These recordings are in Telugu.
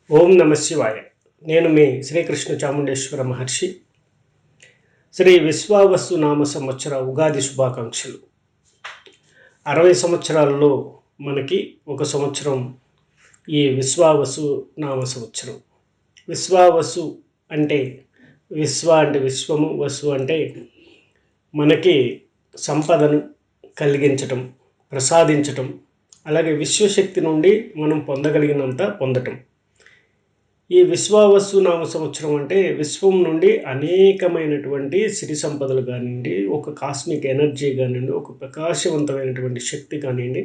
ఓం నమ శివాయ. నేను మీ శ్రీకృష్ణ చాముండేశ్వర మహర్షి. శ్రీ విశ్వావసు నామ సంవత్సర ఉగాది శుభాకాంక్షలు. 60 సంవత్సరాలలో మనకి ఒక సంవత్సరం ఈ విశ్వావసు నామ సంవత్సరం. విశ్వావసు అంటే విశ్వ అంటే విశ్వము, వసు అంటే మనకి సంపదను కలిగించటం, ప్రసాదించటం, అలాగే విశ్వశక్తి నుండి మనం పొందగలిగినంత పొందటం. ఈ విశ్వావసు నామ సంవత్సరం అంటే విశ్వం నుండి అనేకమైనటువంటి సిరి సంపదలు కానివ్వండి, ఒక కాస్మిక్ ఎనర్జీ కానివ్వండి, ఒక ప్రకాశవంతమైనటువంటి శక్తి కానివ్వండి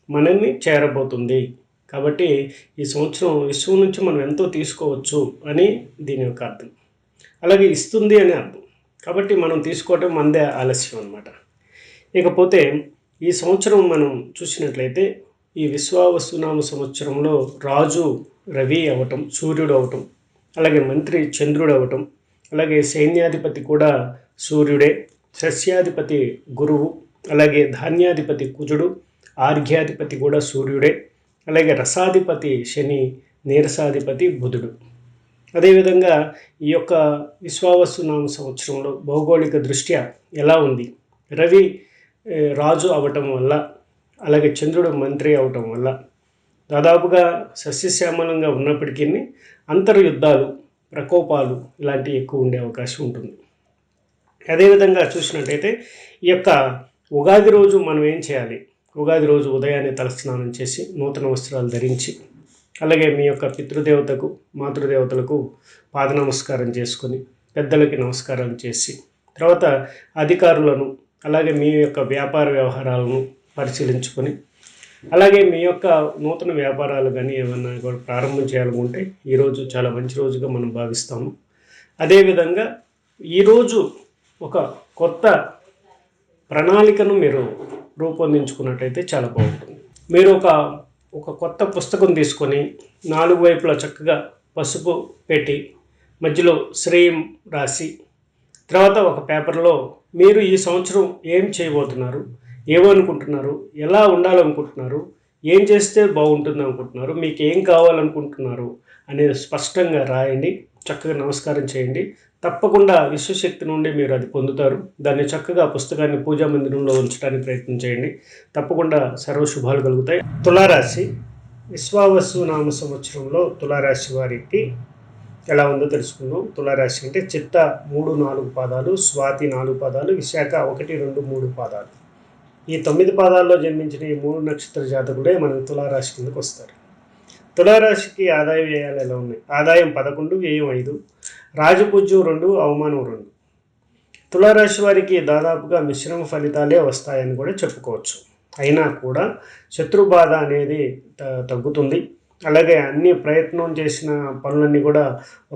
మనల్ని చేరబోతుంది. కాబట్టి ఈ సంవత్సరం విశ్వం నుంచి మనం ఎంతో తీసుకోవచ్చు అని దీని యొక్క అర్థం. అలాగే ఇస్తుంది అని అర్థం. కాబట్టి మనం తీసుకోవటం మనదే ఆలస్యం అన్నమాట. ఇకపోతే ఈ సంవత్సరం మనం చూసినట్లయితే ఈ విశ్వావసునామ సంవత్సరంలో రాజు రవి అవటం, సూర్యుడు అవటం, అలాగే మంత్రి చంద్రుడు అవటం, అలాగే సైన్యాధిపతి కూడా సూర్యుడే, సస్యాధిపతి గురువు, అలాగే ధాన్యాధిపతి కుజుడు, ఆర్ఘ్యాధిపతి కూడా సూర్యుడే, అలాగే రసాధిపతి శని, నీరసాధిపతి బుధుడు. అదేవిధంగా ఈ యొక్క విశ్వావసునామ సంవత్సరంలో భౌగోళిక దృష్ట్యా ఎలా ఉంది? రవి రాజు అవటం వల్ల, అలాగే చంద్రుడు మంత్రి అవటం వల్ల దాదాపుగా సస్యశ్యామలంగా ఉన్నప్పటికీ అంతర్యుద్ధాలు, ప్రకోపాలు ఇలాంటివి ఎక్కువ ఉండే అవకాశం ఉంటుంది. అదేవిధంగా చూసినట్టయితే ఈ యొక్క ఉగాది రోజు మనం ఏం చేయాలి? ఉగాది రోజు ఉదయాన్నే తలస్నానం చేసి నూతన వస్త్రాలు ధరించి, అలాగే మీ యొక్క పితృదేవతకు, మాతృదేవతలకు పాద నమస్కారం చేసుకొని, పెద్దలకి నమస్కారం చేసి, తర్వాత అధికారులను, అలాగే మీ యొక్క వ్యాపార వ్యవహారాలను పరిశీలించుకొని, అలాగే మీ యొక్క నూతన వ్యాపారాలు కానీ ఏమన్నా కూడా ప్రారంభం చేయాలనుకుంటే ఈరోజు చాలా మంచి రోజుగా మనం భావిస్తాము. అదేవిధంగా ఈరోజు ఒక కొత్త ప్రణాళికను మీరు రూపొందించుకున్నట్టయితే చాలా బాగుంటుంది. మీరు ఒక కొత్త పుస్తకం తీసుకొని 4 వైపులా చక్కగా పసుపు పెట్టి మధ్యలో శ్రేయం రాసి, తర్వాత ఒక పేపర్లో మీరు ఈ సంవత్సరం ఏం చేయబోతున్నారు, ఏమనుకుంటున్నారు, ఎలా ఉండాలనుకుంటున్నారు, ఏం చేస్తే బాగుంటుంది అనుకుంటున్నారు, మీకు ఏం కావాలనుకుంటున్నారు అనేది స్పష్టంగా రాయండి. చక్కగా నమస్కారం చేయండి. తప్పకుండా విశ్వశక్తి నుండి మీరు అది పొందుతారు. దాన్ని చక్కగా పుస్తకాన్ని పూజా మందిరంలో ఉంచడానికి ప్రయత్నం చేయండి. తప్పకుండా సర్వశుభాలు కలుగుతాయి. తులారాశి విశ్వావసు నామ సంవత్సరంలో తులారాశి వారికి ఎలా ఉందో తెలుసుకుందాం. తులారాశి అంటే చిత్త 3, 4 పాదాలు, స్వాతి 4 పాదాలు, విశాఖ 1, 2, 3 పాదాలు. ఈ 9 పాదాల్లో జన్మించిన ఈ 3 నక్షత్ర జాతకుడే మన తులారాశి కిందకు వస్తారు. తులారాశికి ఆదాయ వ్యయాలు ఎలా ఉన్నాయి? ఆదాయం 11, వ్యయం 5, రాజపూజ్యం 2, అవమానం 2. తులారాశి వారికి దాదాపుగా మిశ్రమ ఫలితాలే వస్తాయని కూడా చెప్పుకోవచ్చు. అయినా కూడా శత్రుబాధ అనేది తగ్గుతుంది. అలాగే అన్ని ప్రయత్నం చేసిన పనులన్నీ కూడా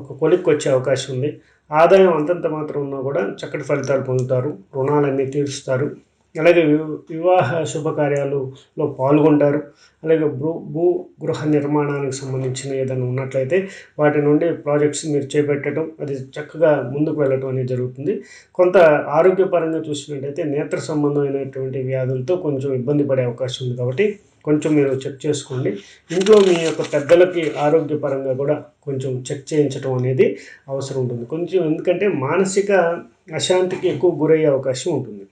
ఒక కొలిక్కి వచ్చే అవకాశం ఉంది. ఆదాయం అంతంత మాత్రం ఉన్నా కూడా చక్కటి ఫలితాలు పొందుతారు. రుణాలన్నీ తీరుస్తారు. అలాగే వివాహ శుభకార్యాలలో పాల్గొంటారు. అలాగే గృహ నిర్మాణానికి సంబంధించిన ఏదైనా ఉన్నట్లయితే వాటి నుండి ప్రాజెక్ట్స్ మీరు చేపట్టడం, అది చక్కగా ముందుకు వెళ్ళడం అనేది జరుగుతుంది. కొంత ఆరోగ్యపరంగా చూసినట్టయితే నేత్ర సంబంధమైనటువంటి వ్యాధులతో కొంచెం ఇబ్బంది పడే అవకాశం ఉంది. కాబట్టి కొంచెం మీరు చెక్ చేసుకోండి. ఇంట్లో మీ యొక్క పెద్దలకి ఆరోగ్యపరంగా కూడా కొంచెం చెక్ చేయించడం అనేది అవసరం ఉంటుంది. కొంచెం ఎందుకంటే మానసిక అశాంతికి ఎక్కువ గురయ్యే అవకాశం ఉంటుంది.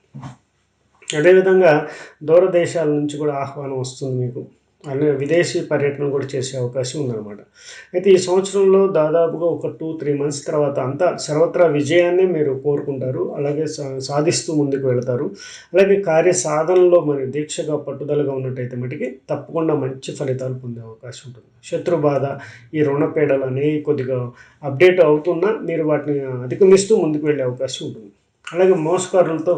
అదేవిధంగా దూరదేశాల నుంచి కూడా ఆహ్వానం వస్తుంది మీకు. అలాగే విదేశీ పర్యటన కూడా చేసే అవకాశం ఉందన్నమాట. అయితే ఈ సంవత్సరంలో దాదాపుగా ఒక 2-3 మంత్స్ తర్వాత అంతా సర్వత్రా విజయాన్నే మీరు కోరుకుంటారు. అలాగే సాధిస్తూ ముందుకు వెళతారు. అలాగే కార్య సాధనలో మరి దీక్షగా పట్టుదలగా ఉన్నట్టయితే మటుకి తప్పకుండా మంచి ఫలితాలు పొందే అవకాశం ఉంటుంది. శత్రు బాధ, ఈ రుణపీడలు అనేవి కొద్దిగా అప్డేట్ అవుతున్నా మీరు వాటిని అధిగమిస్తూ ముందుకు వెళ్ళే అవకాశం ఉంటుంది. అలాగే మోసకారులతో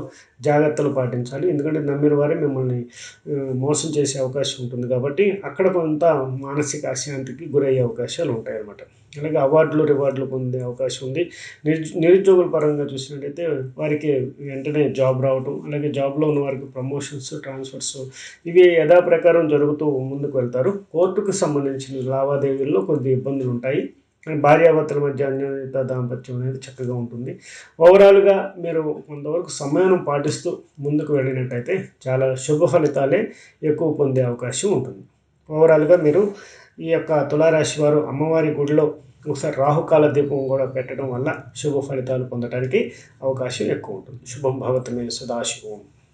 జాగ్రత్తలు పాటించాలి. ఎందుకంటే నమ్మిన వారే మిమ్మల్ని మోసం చేసే అవకాశం ఉంటుంది. కాబట్టి అక్కడ కొంత మానసిక అశాంతికి గురయ్యే అవకాశాలు ఉంటాయన్నమాట. అలాగే రివార్డులు పొందే అవకాశం ఉంది. నిరుద్యోగుల పరంగా చూసినట్టయితే వారికి వెంటనే జాబ్ రావటం, అలాగే జాబ్లో ఉన్న వారికి ప్రమోషన్స్, ట్రాన్స్ఫర్స్ ఇవి యథాప్రకారం జరుగుతూ ముందుకు వెళ్తారు. కోర్టుకు సంబంధించిన లావాదేవీల్లో కొద్ది ఇబ్బందులు ఉంటాయి. భార్యాభర్తల మధ్య అన్యోన్యత, దాంపత్యం అనేది చక్కగా ఉంటుంది. ఓవరాల్గా మీరు కొంతవరకు సమయాన్ని పాటిస్తూ ముందుకు వెళ్ళినట్టయితే చాలా శుభ ఫలితాలే ఎక్కువ పొందే అవకాశం ఉంటుంది. ఓవరాల్గా మీరు ఈ యొక్క తులారాశి వారు అమ్మవారి గుడిలో ఒకసారి రాహుకాల దీపం కూడా పెట్టడం వల్ల శుభ ఫలితాలు పొందడానికి అవకాశం ఎక్కువ ఉంటుంది. శుభం భవతు మే సదాశివం.